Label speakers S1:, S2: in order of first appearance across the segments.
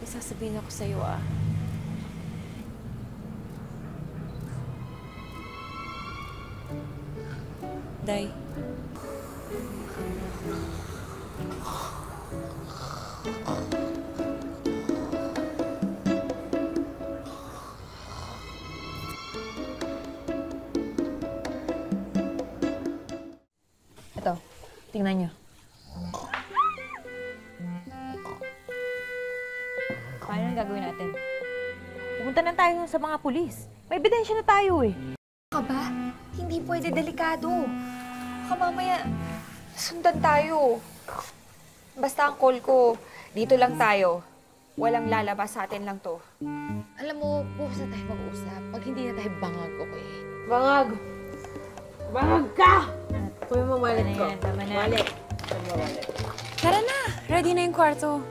S1: May sasabihin ako sa'yo, ah. Day.
S2: Ito, tingnan nyo. Paano ang gagawin natin? Pumunta na tayo sa mga pulis. May ebidensya na tayo eh.
S3: Ka ba? Hindi pwede, delikado. Baka mamaya, sundan tayo. Basta ang call ko, dito lang tayo. Walang lalabas sa atin lang to.
S4: Alam mo, bukas na tayo mag-uusap. Pag hindi na tayo bangag, okay?
S5: Bangag! Bangag ka! Kuya mo wallet ko.
S2: Tama na.
S5: Wallet.
S1: Tara na! Ready na yung kwarto.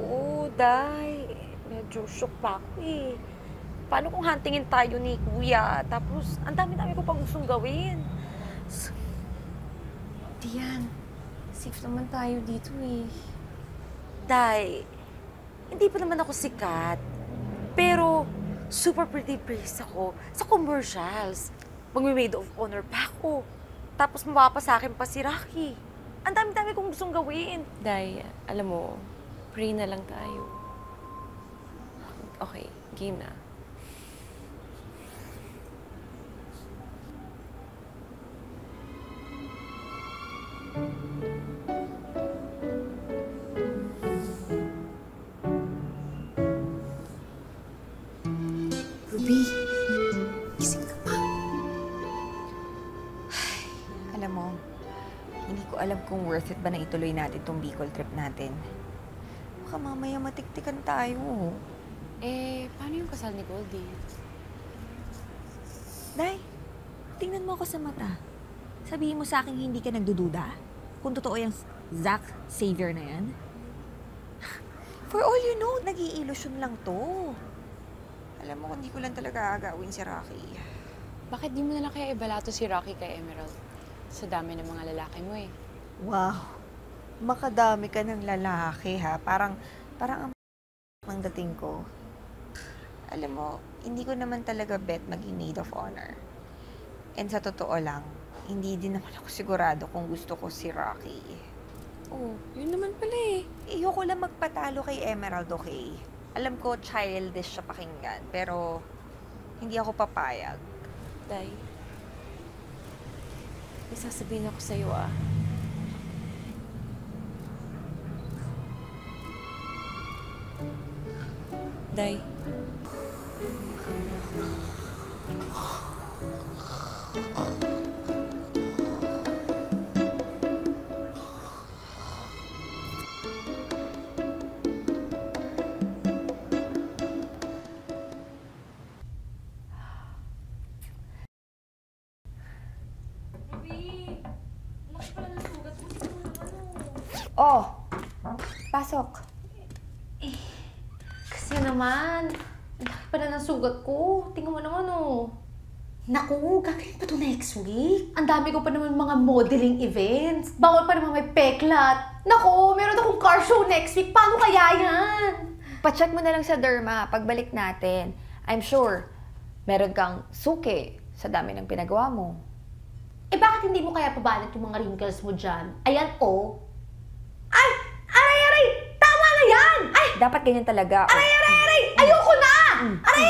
S3: Oo, Day. Medyo shook pa ako eh. Paano kung huntingin tayo ni Kuya? Tapos, ang dami-dami ko pang gustong gawin.
S1: Diyan, safe naman tayo dito eh.
S3: Day, hindi pa naman ako sikat. Pero, super pretty face ako sa commercials. Magme-maid of honor pa ako. Tapos mapapasa pa si Rocky. Ang dami-dami kong gustong gawin.
S1: Day, alam mo, pray na lang tayo. Okay, game na.
S3: Ruby, gising ka pa. Alam mo, hindi ko alam kung worth it ba na ituloy natin tong Bicol trip natin. Baka mamaya matiktikan tayo.
S1: Eh, paano yung kasal ni Goldie?
S3: Day, tingnan mo ako sa mata. Sabihin mo sa akin hindi ka nagdududa? Kung totoo yung Zack Xavier na yan? For all you know, nag-i-illusion lang to. Alam mo, hindi ko lang talaga agawin si Rocky.
S6: Bakit di mo na lang kaya ibalato si Rocky kay Emerald? Sa dami ng mga lalaki mo eh.
S3: Wow. Makadami ka ng lalaki ha. Parang ang dating ko. Alam mo, hindi ko naman talaga bet maging maid of honor. And sa totoo lang, hindi din naman ako sigurado kung gusto ko si Rocky.
S1: Oh, yun naman pala eh.
S3: Ayoko lang magpatalo kay Emerald, okay? Alam ko, childish siya pakinggan, pero hindi ako papayag.
S1: Day, may sasabihin ako sa'yo, ah. Day.
S3: Oh! Pasok.
S4: Kasi naman, ang laki pa na ng sugat ko. Tingnan mo naman, oh. Naku, gagawin pa to next week. Ang dami ko pa naman mga modeling events. Bawal pa naman may peklat. Naku, meron akong car show next week. Paano kaya yan?
S3: Pacheck mo na lang sa derma pagbalik natin. I'm sure, meron kang suki sa dami ng pinagawa mo.
S4: Eh bakit hindi mo kaya pabalot yung mga wrinkles mo dyan? Ayan, oh. Ay! Aray! Tama na yan! Ay!
S3: Dapat ganyan talaga.
S4: Aray! Ayoko na! Aray!